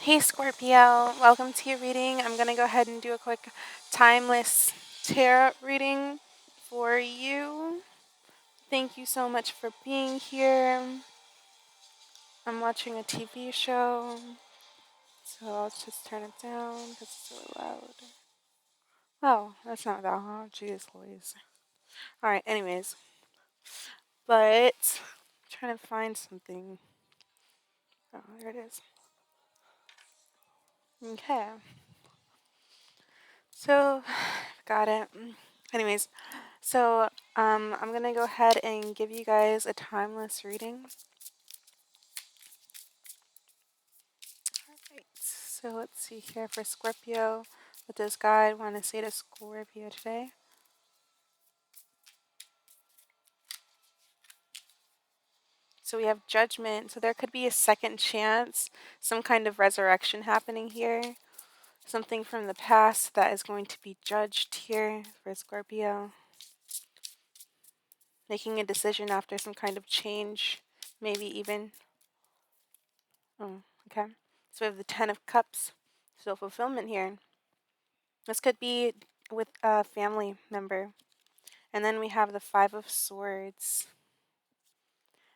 Hey Scorpio, welcome to your reading. I'm going to go ahead and do a quick timeless tarot reading for you. Thank you so much for being here. I'm watching a TV show, so I'll just turn it down because it's really loud. Oh, that's not that loud. Jeez Louise. Alright, anyways. But, I'm trying to find something. Oh, there it is. Okay. So, got it. Anyways, so I'm going to go ahead and give you guys a timeless reading. Alright, so let's see here for Scorpio. What does God want to say to Scorpio today? So we have judgment. So there could be a second chance, some kind of resurrection happening here. Something from the past that is going to be judged here for Scorpio. Making a decision after some kind of change, maybe even. Oh, okay. So we have the Ten of Cups. So fulfillment here. This could be with a family member. And then we have the Five of Swords.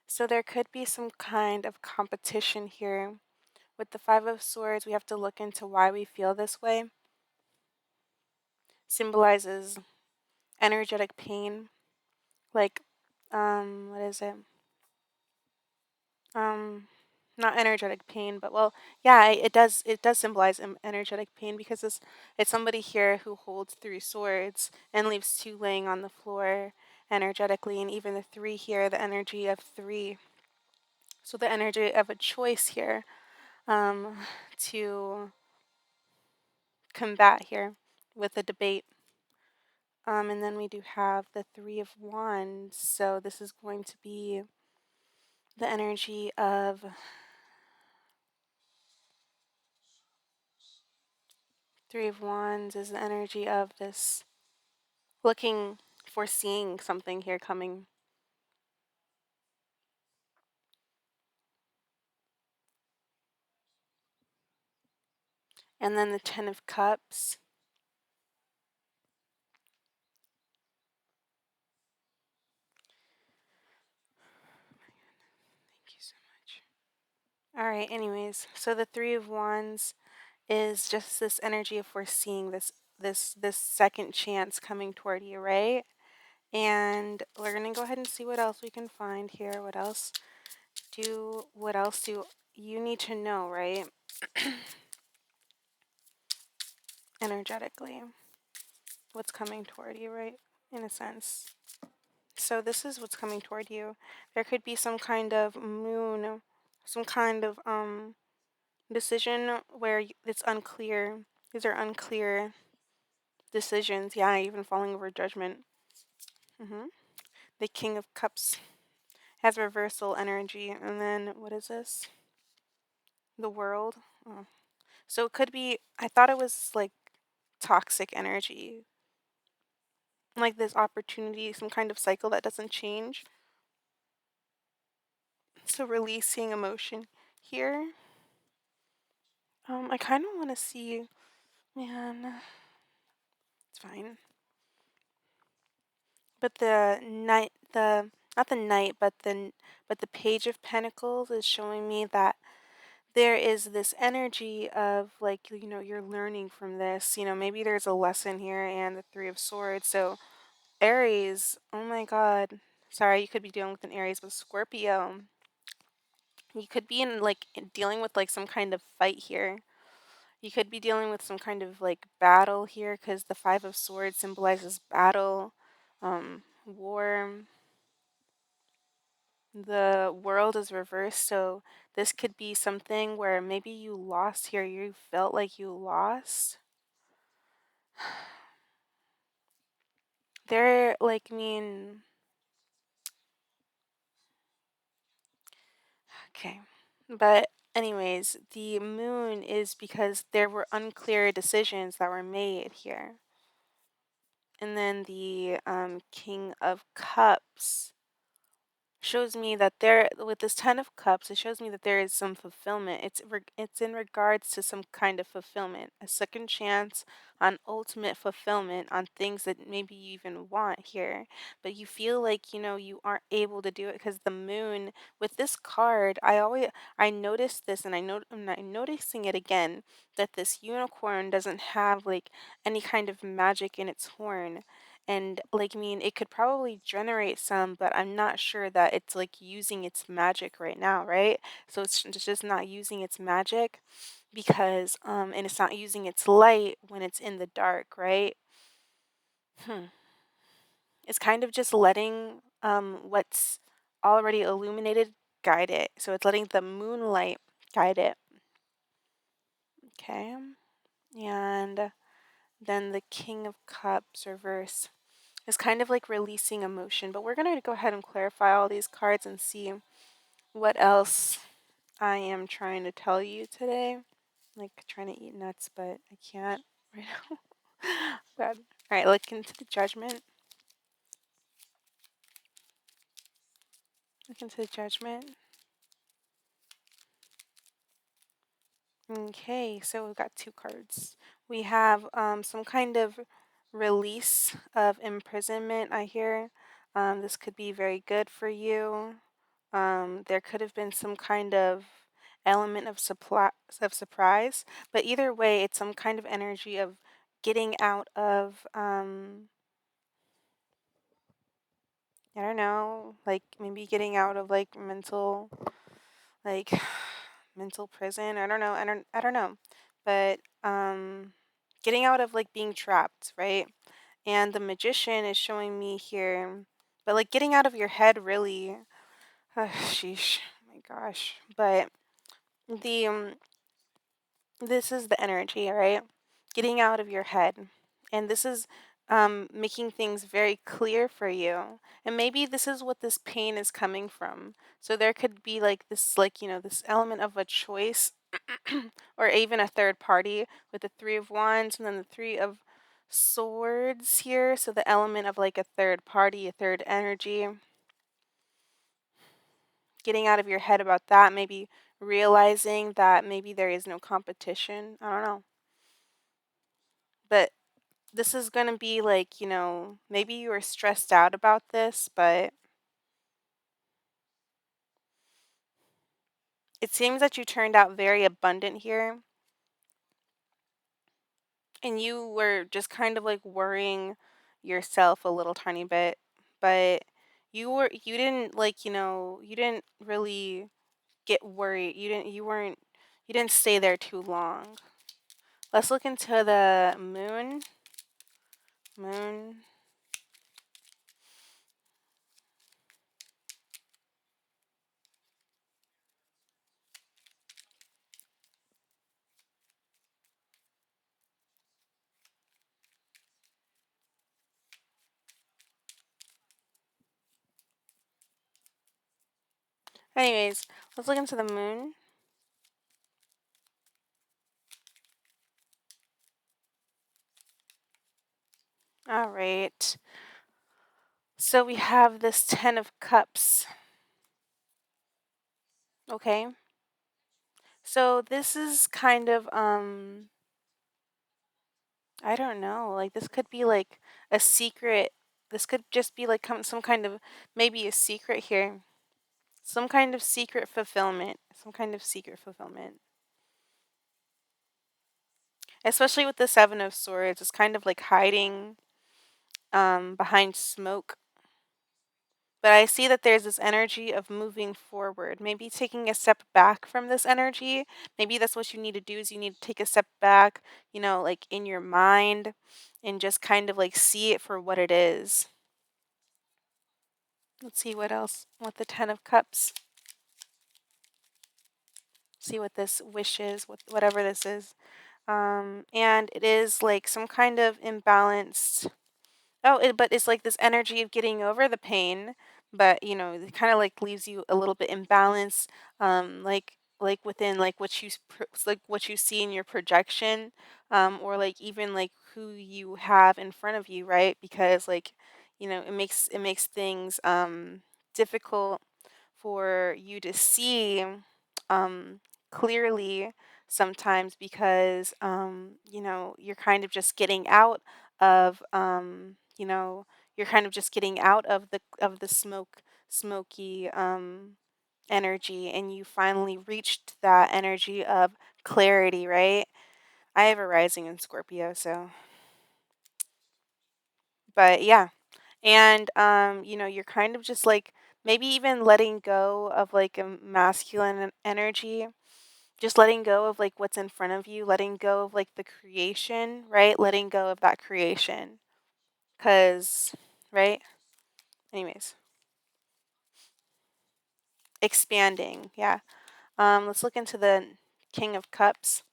So there could be some kind of competition here. With the Five of Swords, we have to look into why we feel this way. Symbolizes energetic pain. Like, what is it? Not energetic pain, but well, yeah, it does symbolize energetic pain because it's somebody here who holds three swords and leaves two laying on the floor energetically, and even the three here, the energy of three. So the energy of a choice here to combat here with a debate. And then we do have the Three of Wands. So this is going to be the energy of Three of Wands is the energy of this looking, foreseeing something here coming. And then the Ten of Cups. Thank you so much. All right, anyways, so the Three of Wands is just this energy of foreseeing this second chance coming toward you, right? And we're gonna go ahead and see what else we can find here. What else do you need to know, right? Energetically, what's coming toward you, right? In a sense. So this is what's coming toward you. There could be some kind of moon, some kind of decision where it's unclear. These are unclear decisions. Yeah, even falling over judgment. The King of Cups has reversal energy. And then what is this? The World. Oh. So it could be, I thought it was like toxic energy. Like this opportunity, some kind of cycle that doesn't change. So releasing emotion here. I kind of want to see, man, it's fine. But the knight, not the knight, but the Page of Pentacles is showing me that there is this energy of like, you're learning from this. Maybe there's a lesson here, and the Three of Swords. So Aries, oh my God. Sorry, you could be dealing with an Aries, but Scorpio, you could be dealing with like some kind of fight here. You could be dealing with some kind of like battle here because the Five of Swords symbolizes battle, war. The World is reversed, so this could be something where maybe you lost here. You felt like you lost. They're like, okay. But anyways, the moon is because there were unclear decisions that were made here. And then the King of Cups shows me that there, with this 10 of cups, it shows me that there is some fulfillment. It's in regards to some kind of fulfillment, a second chance on ultimate fulfillment on things that maybe you even want here, but you feel like, you aren't able to do it because the moon with this card, I noticed this, and I'm noticing it again, that this unicorn doesn't have like any kind of magic in its horn. And like, I mean, it could probably generate some, but I'm not sure that it's like using its magic right now, right? So it's just not using its magic because and it's not using its light when it's in the dark, right? Hmm. It's kind of just letting what's already illuminated guide it. So it's letting the moonlight guide it. Okay. And then the King of Cups reverse is kind of like releasing emotion. But we're going to go ahead and clarify all these cards and see what else I am trying to tell you today. Like trying to eat nuts, but I can't right now. Bad. All right, look into the judgment. Look into the judgment. Okay, so we've got two cards. We have some kind of release of imprisonment, I hear. This could be very good for you. There could have been some kind of element of surprise, but either way, it's some kind of energy of getting out of, I don't know, like maybe getting out of like like mental prison. I don't know, but getting out of like being trapped, right? And the magician is showing me here, but like getting out of your head, really. Sheesh, oh my gosh. But the this is the energy, right? Getting out of your head. And this is making things very clear for you. And maybe this is what this pain is coming from. So there could be like this, like, this element of a choice or even a third party with the Three of Wands and then the Three of Swords here. So the element of like a third party, a third energy. Getting out of your head about that, maybe realizing that maybe there is no competition. I don't know. But this is going to be like, maybe you were stressed out about this, but it seems that you turned out very abundant here. And you were just kind of like worrying yourself a little tiny bit, but you didn't like, you didn't really get worried. You didn't stay there too long. Let's look into the moon. Moon. Anyways, let's look into the moon. All right. So we have this 10 of cups. Okay. So this is kind of I don't know. Like this could be like a secret. This could just be like some kind of maybe a secret here. Some kind of secret fulfillment. Some kind of secret fulfillment. Especially with the 7 of swords, it's kind of like hiding behind smoke. But I see that there's this energy of moving forward, maybe taking a step back from this energy. Maybe that's what you need to do is you need to take a step back, like in your mind and just kind of like see it for what it is. Let's see what else. What the 10 of cups. See what this wish is, whatever this is. And it is like some kind of imbalanced. Oh, but it's like this energy of getting over the pain, but it kind of like leaves you a little bit imbalanced, like within like like what you see in your projection, or like even like who you have in front of you, right? Because like it makes things difficult for you to see um, clearly sometimes because you're kind of just getting out of you're kind of just getting out of the smoky energy, and you finally reached that energy of clarity, right? I have a rising in Scorpio, so but yeah. And you're kind of just like maybe even letting go of like a masculine energy, just letting go of like what's in front of you, letting go of like the creation, right? Letting go of that creation. Cause right? Anyways, expanding, yeah. Let's look into the King of Cups.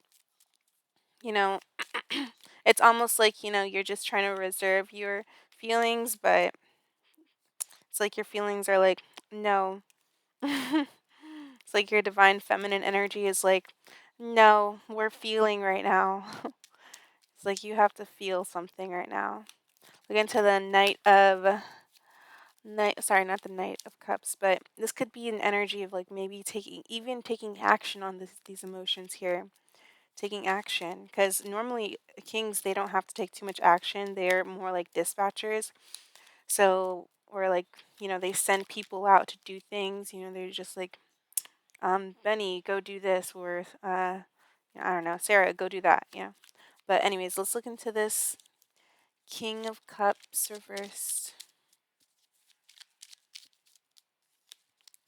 You know, it's almost like, you're just trying to reserve your feelings, but it's like your feelings are like, no. It's like your divine feminine energy is like, no, we're feeling right now. It's like you have to feel something right now. Look into the sorry, not the Knight of Cups, but this could be an energy of like maybe taking action on these emotions here. Taking action, because normally kings, they don't have to take too much action. They're more like dispatchers. So, or like, they send people out to do things. They're just like, Benny, go do this, or I don't know, Sarah, go do that. But anyways, let's look into this King of Cups reversed.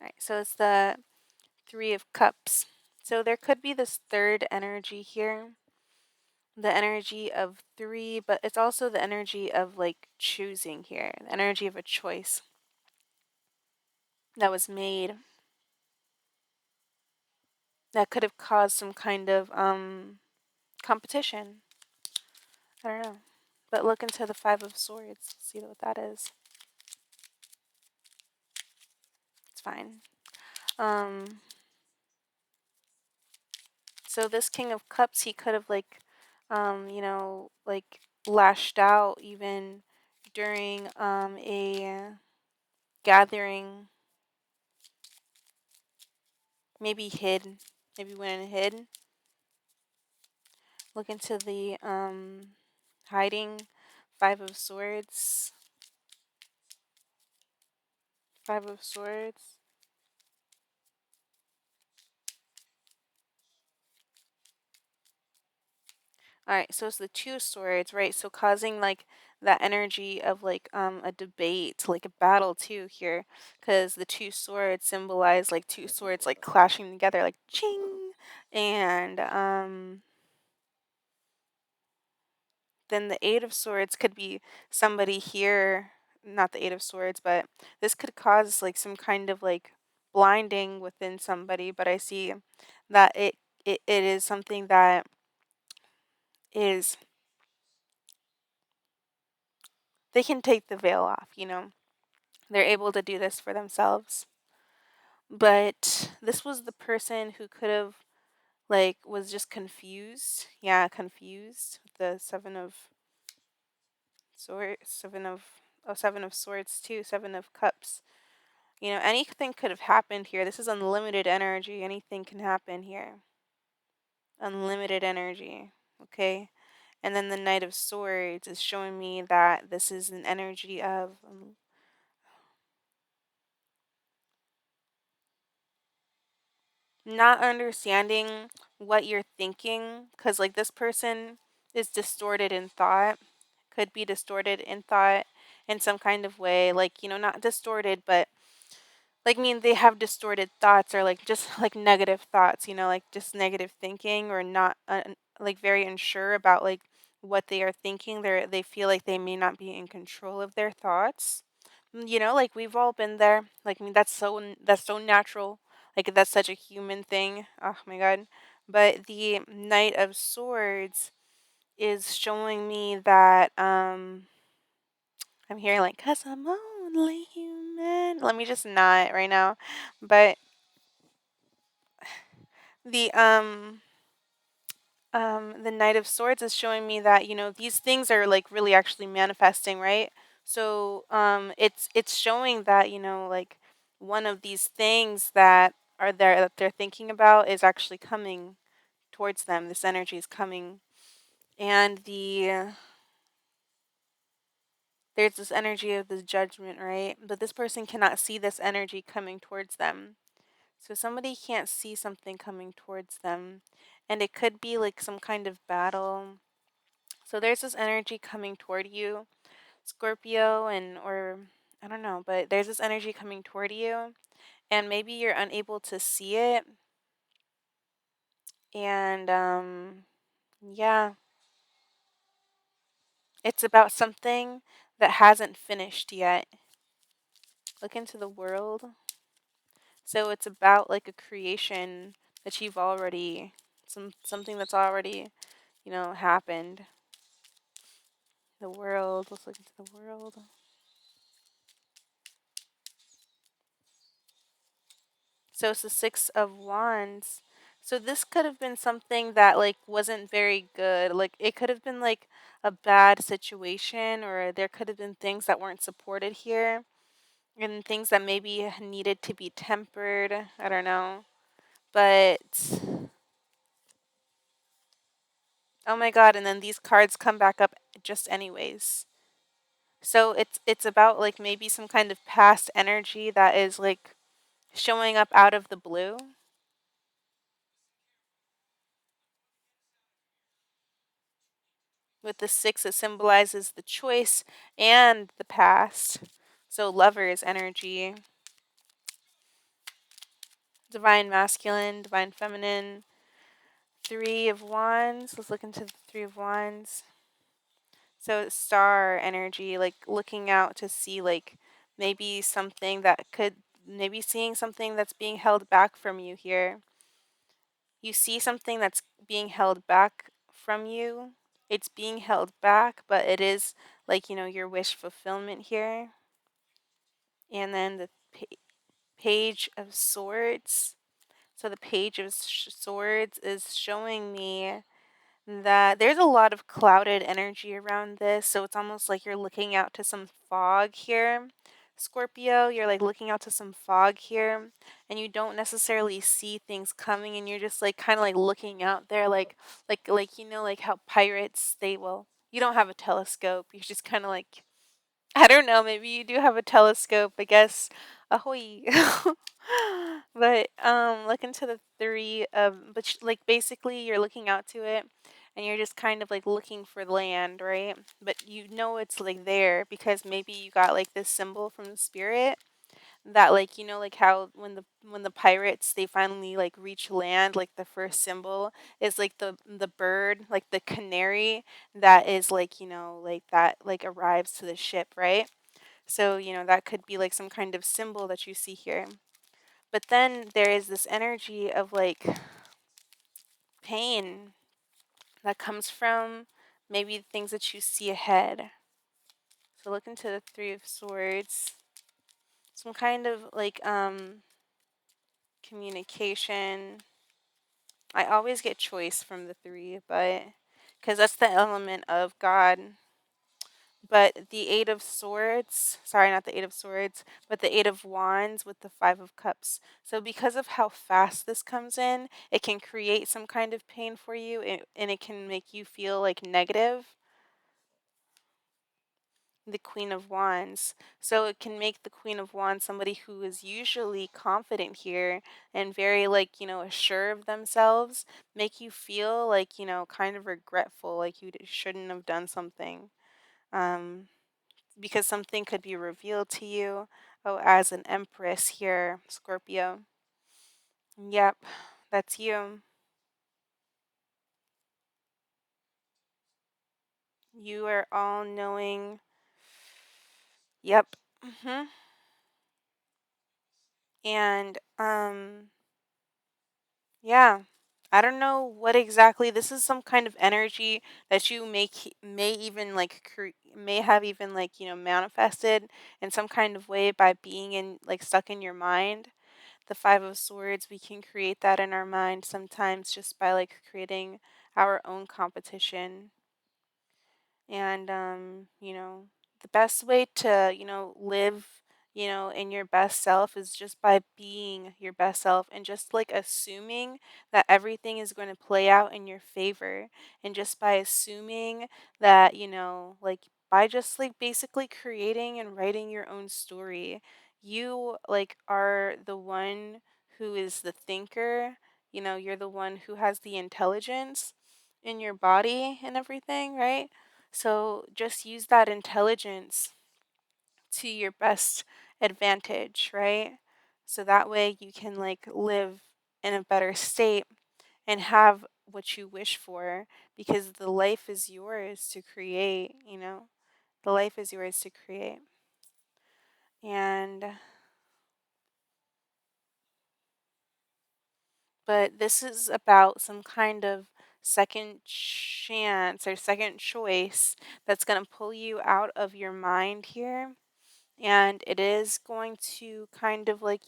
All right, so it's the Three of Cups. So there could be this third energy here, the energy of three, but it's also the energy of like choosing here, the energy of a choice that was made that could have caused some kind of competition. I don't know. But look into the Five of Swords, see what that is. It's fine. Um so this King of Cups, he could have like like lashed out even during a gathering, maybe hid, maybe went and hid. Look into the hiding, Five of Swords. Five of Swords. All right, so it's the Two of Swords, right? So causing like that energy of like a debate, like a battle too here, because the two swords symbolize like two swords like clashing together, like ching, and then the Eight of Swords could be somebody here, not the Eight of Swords, but this could cause like some kind of like blinding within somebody. But I see that it is something that is, they can take the veil off, they're able to do this for themselves. But this was the person who could have like was just confused. Yeah, confused. The Seven of Swords too, Seven of Cups. Anything could have happened here. This is unlimited energy. Anything can happen here. Unlimited energy. Okay. And then the Knight of Swords is showing me that this is an energy of not understanding what you're thinking, because like this person is distorted in thought, could be distorted in thought in some kind of way, like not distorted, but like, they have distorted thoughts, or like just like negative thoughts, like just negative thinking, or not like very unsure about like what they are thinking. They feel like they may not be in control of their thoughts. Like we've all been there. Like, that's so natural. Like that's such a human thing. Oh my god. But the Knight of Swords is showing me that I'm hearing like, cause I'm only human. Let me just not right now. But the the Knight of Swords is showing me that, these things are like really actually manifesting, right? So it's showing that, like one of these things that are there that they're thinking about is actually coming towards them. This energy is coming, and there's this energy of this judgment, right? But this person cannot see this energy coming towards them. So somebody can't see something coming towards them, and it could be like some kind of battle. So there's this energy coming toward you, Scorpio, and or I don't know, but there's this energy coming toward you, and maybe you're unable to see it. And yeah, it's about something that hasn't finished yet. Look into the world. So it's about like a creation that you've already something that's already, happened. The world. Let's look into the world. So it's the 6 of Wands. So this could have been something that like wasn't very good. Like it could have been like a bad situation, or there could have been things that weren't supported here, and things that maybe needed to be tempered. I don't know. But oh my god, and then these cards come back up just anyways. So it's about like maybe some kind of past energy that is like showing up out of the blue. With the 6, it symbolizes the choice and the past. So lovers energy, divine masculine, divine feminine. 3 of Wands. Let's look into the 3 of Wands. So it's star energy, like looking out to see like maybe something that could maybe seeing something that's being held back from you here. You see something that's being held back from you. It's being held back, but it is like, your wish fulfillment here. And then the Page of Swords. So the Page of Swords is showing me that there's a lot of clouded energy around this. So it's almost like you're looking out to some fog here. Scorpio, you're like looking out to some fog here, and you don't necessarily see things coming, and you're just like kind of like looking out there like like how pirates, you don't have a telescope. You're just kind of like, I don't know, maybe you do have a telescope, I guess. Ahoy. But look into the 3 of, but like basically you're looking out to it, and you're just kind of like looking for land, right? But you know it's like there because maybe you got like this symbol from the spirit that like like how when the pirates they finally like reach land, like the first symbol is like the bird, like the canary that is like like that like arrives to the ship, right? So that could be like some kind of symbol that you see here. But then there is this energy of like pain that comes from maybe things that you see ahead. So look into the 3 of Swords. Some kind of like communication. I always get choice from the 3, but because that's the element of God. But the 8 of Swords, sorry, not the 8 of Swords, but the 8 of Wands with the 5 of Cups. So because of how fast this comes in, it can create some kind of pain for you, and it can make you feel like negative. The Queen of Wands. So it can make the Queen of Wands somebody who is usually confident here and very like, assured of themselves, make you feel like, kind of regretful, like you shouldn't have done something. Um, because something could be revealed to you. Oh, as an Empress here, Scorpio. Yep, that's you. You are all knowing. Yep. And yeah. I don't know what exactly this is, some kind of energy that you may even like may have even like, manifested in some kind of way by being in like stuck in your mind. The 5 of Swords, we can create that in our mind sometimes just by like creating our own competition. And the best way to live in your best self is just by being your best self and just like assuming that everything is going to play out in your favor. And just by assuming that, like by just like basically creating and writing your own story, you like are the one who is the thinker. You're the one who has the intelligence in your body and everything, right? So just use that intelligence to your best advantage, right? So that way you can like live in a better state and have what you wish for, because the life is yours to create. The life is yours to create. And but this is about some kind of second chance or second choice that's going to pull you out of your mind here, and it is going to kind of like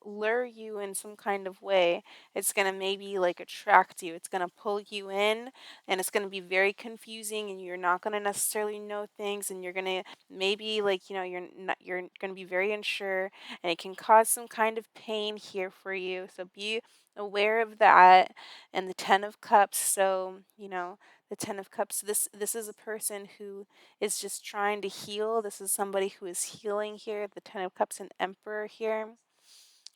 lure you in some kind of way. It's going to maybe like attract you, it's going to pull you in, and it's going to be very confusing, and you're not going to necessarily know things, and you're going to maybe like you're going to be very unsure, and it can cause some kind of pain here for you, so be aware of that. And the 10 of cups, so the 10 of cups, this is a person who is just trying to heal. This is somebody who is healing here. The Ten of Cups and Emperor here.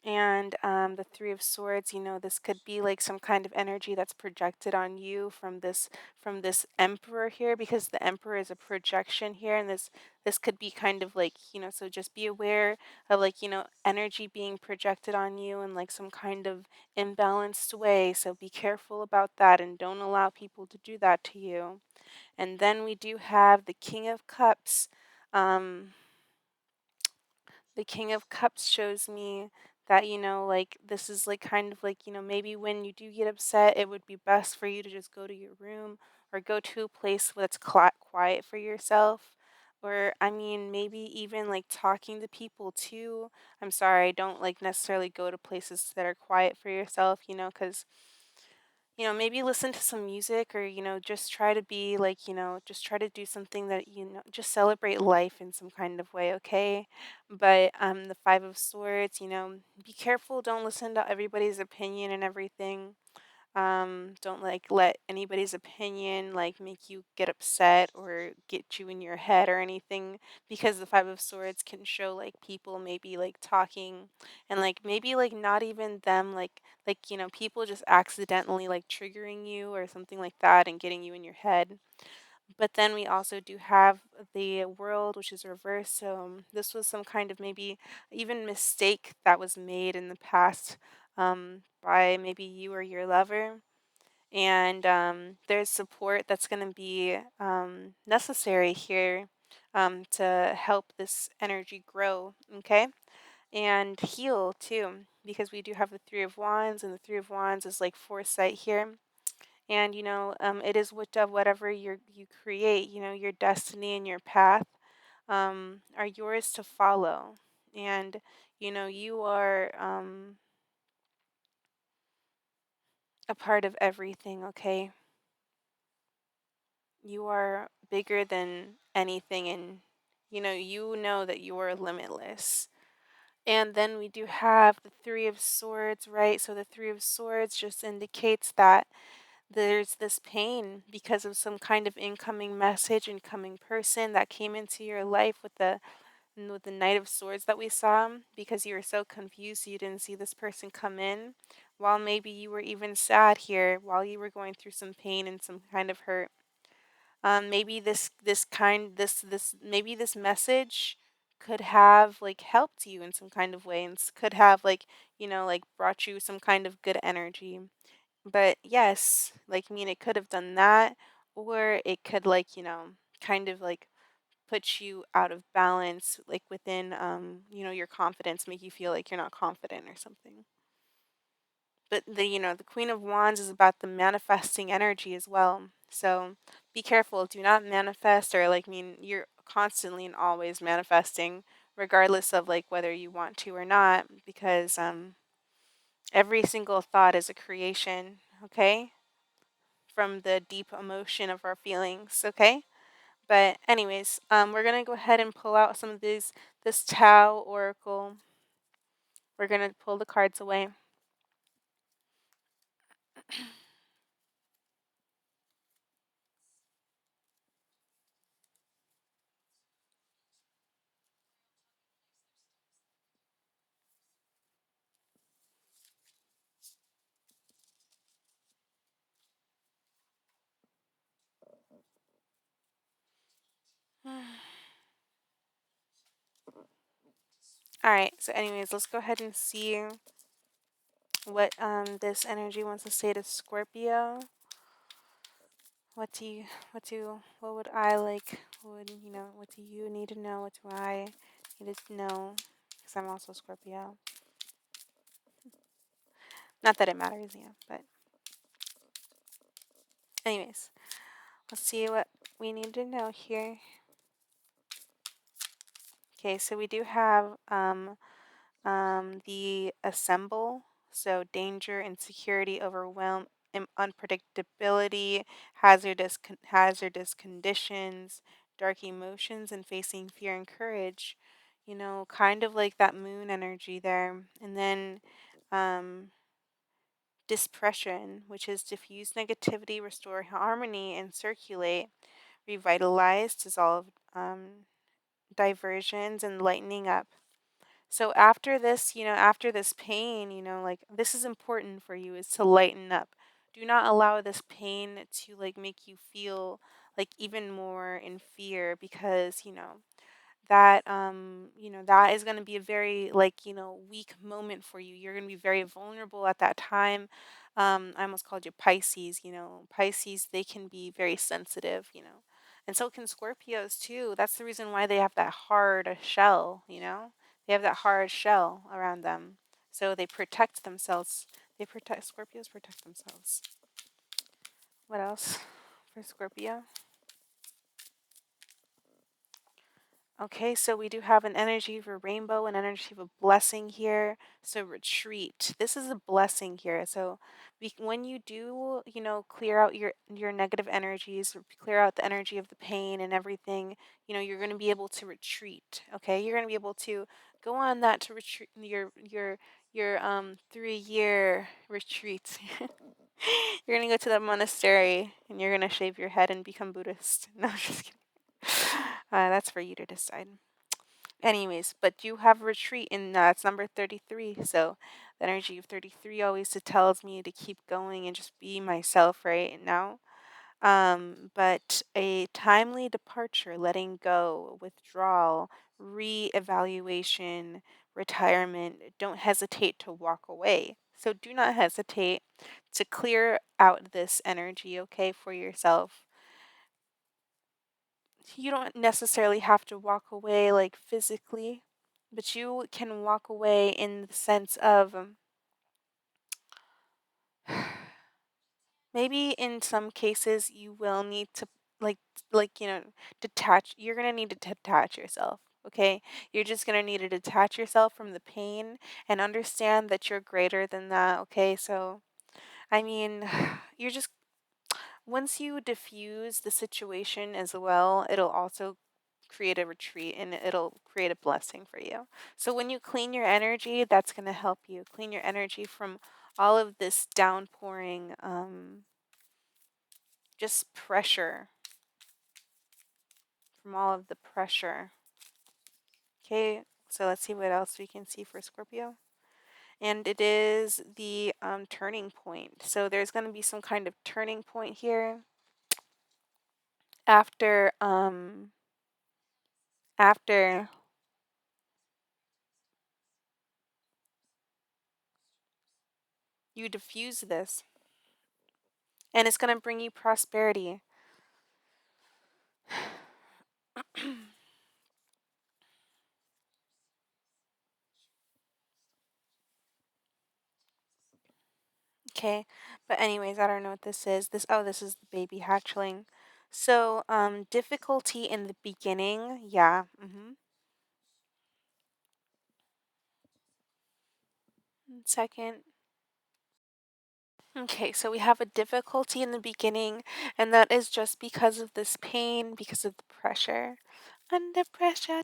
And the Three of Swords, this could be like some kind of energy that's projected on you from this Emperor here, because the Emperor is a projection here, and this could be kind of like, so just be aware of like, energy being projected on you in like some kind of imbalanced way. So be careful about that and don't allow people to do that to you. And then we do have the King of Cups. Um, the King of Cups shows me that, like this is like kind of like, maybe when you do get upset, it would be best for you to just go to your room or go to a place that's quiet for yourself. Or, I mean, maybe even like talking to people too. I'm sorry, don't like necessarily go to places that are quiet for yourself, because maybe listen to some music, or, just try to be like, just try to do something that, just celebrate life in some kind of way, okay? But the Five of Swords, be careful, don't listen to everybody's opinion and everything. Don't like let anybody's opinion like make you get upset or get you in your head or anything, because the Five of Swords can show like people maybe like talking, and like maybe like not even them like people just accidentally like triggering you or something like that and getting you in your head. But then we also do have the World, which is reversed. So this was some kind of maybe even mistake that was made in the past, by maybe you or your lover. And there's support that's going to be necessary here, to help this energy grow, okay? And heal too, because we do have the Three of Wands, and the Three of Wands is like foresight here. And it is whatever you create, your destiny and your path are yours to follow. And you are a part of everything, okay? You are bigger than anything, and you know that you are limitless. And then we do have the Three of Swords, right? So the Three of Swords just indicates that there's this pain because of some kind of incoming message, incoming person that came into your life with the Knight of Swords that we saw, because you were so confused you didn't see this person come in, while maybe you were even sad here while you were going through some pain and some kind of hurt. Maybe this maybe this message could have like helped you in some kind of way, and could have like like brought you some kind of good energy. But yes, like, I mean, it could have done that, or it could like kind of like put you out of balance, like within your confidence, make you feel like you're not confident or something. But the Queen of Wands is about the manifesting energy as well. So be careful. Do not manifest, or like, I mean, you're constantly and always manifesting, regardless of like whether you want to or not, because every single thought is a creation, okay? From the deep emotion of our feelings, okay? But anyways, we're gonna go ahead and pull out some of this Tao Oracle. We're gonna pull the cards away. All right. So, anyways, let's go ahead and see what this energy wants to say to Scorpio. What would I like? What do you need to know? What do I need to know? Because I'm also Scorpio. Not that it matters, yeah. But anyways, let's see what we need to know here. Okay, so we do have the assemble. So danger, insecurity, overwhelm, unpredictability, hazardous conditions, dark emotions, and facing fear and courage. Kind of like that moon energy there. And then dispression, which is diffuse negativity, restore harmony, and circulate, revitalize, dissolve diversions, and lightening up. So after this pain, like this is important for you is to lighten up. Do not allow this pain to like make you feel like even more in fear because, that is going to be a very like, weak moment for you. You're going to be very vulnerable at that time. I almost called you Pisces, Pisces, they can be very sensitive, and so can Scorpios too. That's the reason why they have that hard shell. They have that hard shell around them. So they protect themselves. Scorpios protect themselves. What else for Scorpio? Okay, so we do have an energy of a rainbow, an energy of a blessing here. So retreat. This is a blessing here. So when you do, clear out your negative energies, clear out the energy of the pain and everything, you're going to be able to retreat. Okay, you're going to be able to go on that to retreat your 3-year retreat. You're going to go to the monastery and you're going to shave your head and become Buddhist. No, I'm just kidding. That's for you to decide. Anyways, but you have retreat in it's number 33. So the energy of 33 always tells me to keep going and just be myself right now. But a timely departure, letting go, withdrawal, re-evaluation, retirement. Don't hesitate to walk away. So do not hesitate to clear out this energy, okay, for yourself. You don't necessarily have to walk away like physically, but you can walk away in the sense of maybe in some cases you will need to like detach. You're going to need to detach yourself. Okay? You're just going to need to detach yourself from the pain and understand that you're greater than that, okay? So, I mean, you're just once you diffuse the situation as well, it'll also create a retreat and it'll create a blessing for you. So when you clean your energy, that's going to help you clean your energy from all of this downpouring, just pressure, from all of the pressure. Okay, so let's see what else we can see for Scorpio. And it is the turning point. So there's going to be some kind of turning point here after you diffuse this, and it's going to bring you prosperity. Okay, but anyways, I don't know what this is. This is the baby hatchling. So, difficulty in the beginning, yeah. Second. Okay, so we have a difficulty in the beginning, and that is just because of this pain, because of the pressure. Under pressure,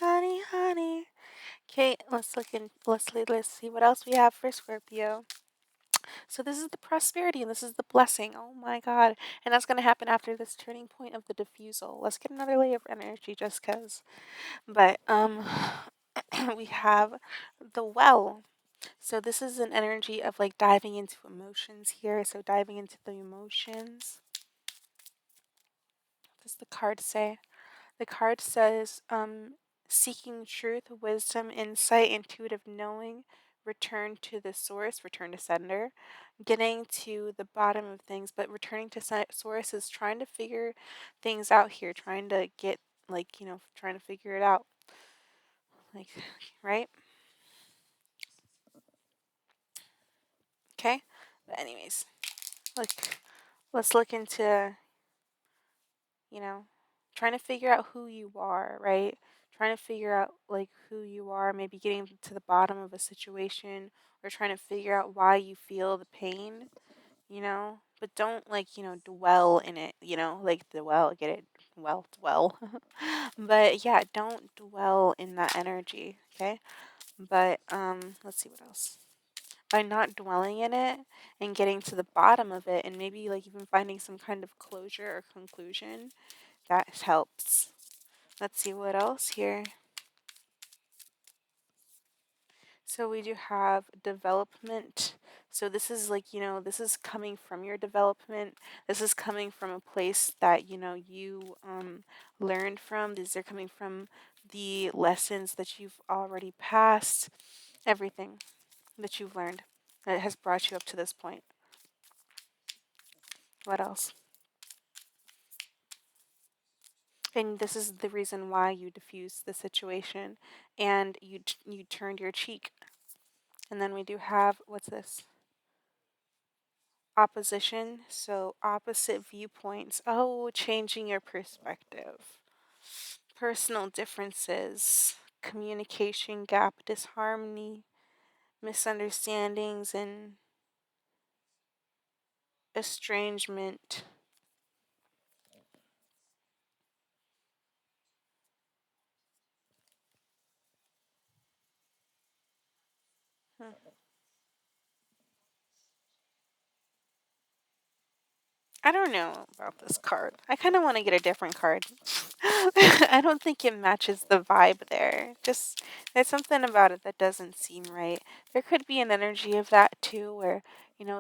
honey, honey. Okay, let's see what else we have for Scorpio. So this is the prosperity and this is the blessing. Oh my God. And that's gonna happen after this turning point of the diffusal. Let's get another layer of energy just cause. But we have the well. So this is an energy of like diving into emotions here. So diving into the emotions. What does the card say? The card says, seeking truth, wisdom, insight, intuitive knowing, return to the source, return to sender, getting to the bottom of things, but returning to source is trying to figure things out here, trying to get, like, trying to figure it out. Like, right? Okay? But, anyways, like, let's look into you know, trying to figure out who you are, right? Trying to figure out like who you are, maybe getting to the bottom of a situation or trying to figure out why you feel the pain, but don't like, dwell in it, like dwell, get it? Well, dwell. But yeah, don't dwell in that energy, okay? But let's see what else. By not dwelling in it and getting to the bottom of it and maybe like even finding some kind of closure or conclusion, that helps. Let's see what else here. So we do have development. So this is like, this is coming from your development. This is coming from a place that, you learned from. These are coming from the lessons that you've already passed, everything that you've learned that has brought you up to this point. What else? And this is the reason why you diffused the situation and you turned your cheek. And then we do have, what's this? Opposition. So opposite viewpoints. Oh, changing your perspective. Personal differences. Communication gap, disharmony, misunderstandings, and estrangement. Hmm. I don't know about this card. I kind of want to get a different card. I don't think it matches the vibe there. Just, there's something about it that doesn't seem right. There could be an energy of that too, where,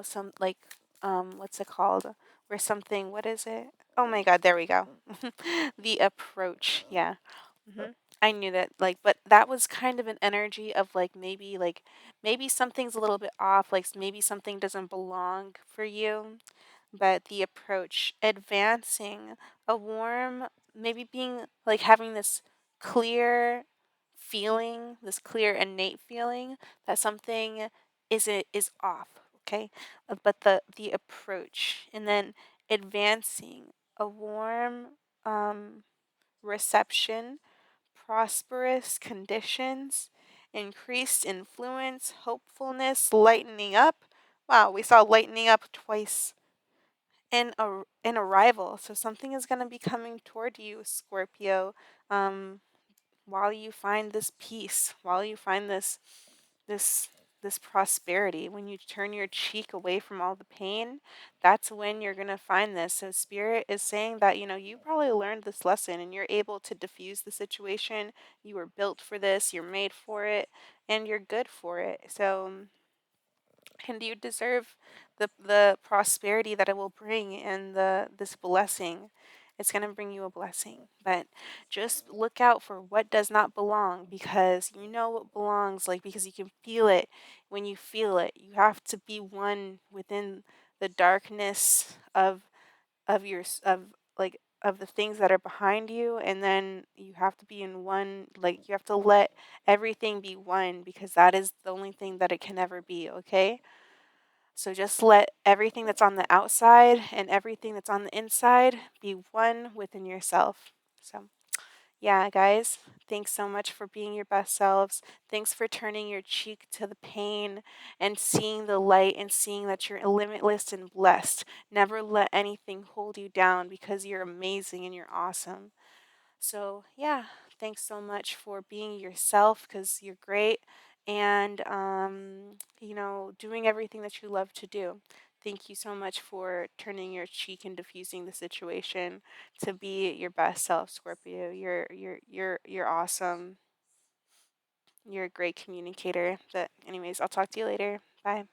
some, like, what's it called? Where something, what is it? Oh my God, there we go. The approach. Yeah. I knew that, like, but that was kind of an energy of maybe something's a little bit off, like maybe something doesn't belong for you, but the approach, advancing, a warm, maybe being like having this clear feeling, this clear innate feeling that something is off, okay? But the approach, and then advancing, a warm reception, prosperous conditions, increased influence, hopefulness, lightening up. Wow, we saw lightening up twice in arrival. So something is going to be coming toward you, Scorpio, um, while you find this peace, while you find this this prosperity. When you turn your cheek away from all the pain, that's when you're going to find this. So spirit is saying that, you probably learned this lesson and you're able to diffuse the situation. You were built for this, you're made for it, and you're good for it. So and you deserve the prosperity that it will bring and this blessing. It's going to bring you a blessing, but just look out for what does not belong, because you know what belongs, like, because you can feel it when you feel it. You have to be one within the darkness of your of the things that are behind you, and then you have to be in one, like you have to let everything be one, because that is the only thing that it can ever be, okay? So just let everything that's on the outside and everything that's on the inside be one within yourself. So, Yeah, guys, thanks so much for being your best selves. Thanks for turning your cheek to the pain and seeing the light and seeing that you're limitless and blessed. Never let anything hold you down because you're amazing and you're awesome. So, yeah, thanks so much for being yourself because you're great and, doing everything that you love to do. Thank you so much for turning your cheek and diffusing the situation to be your best self, Scorpio. You're awesome. You're a great communicator. But anyways, I'll talk to you later. Bye.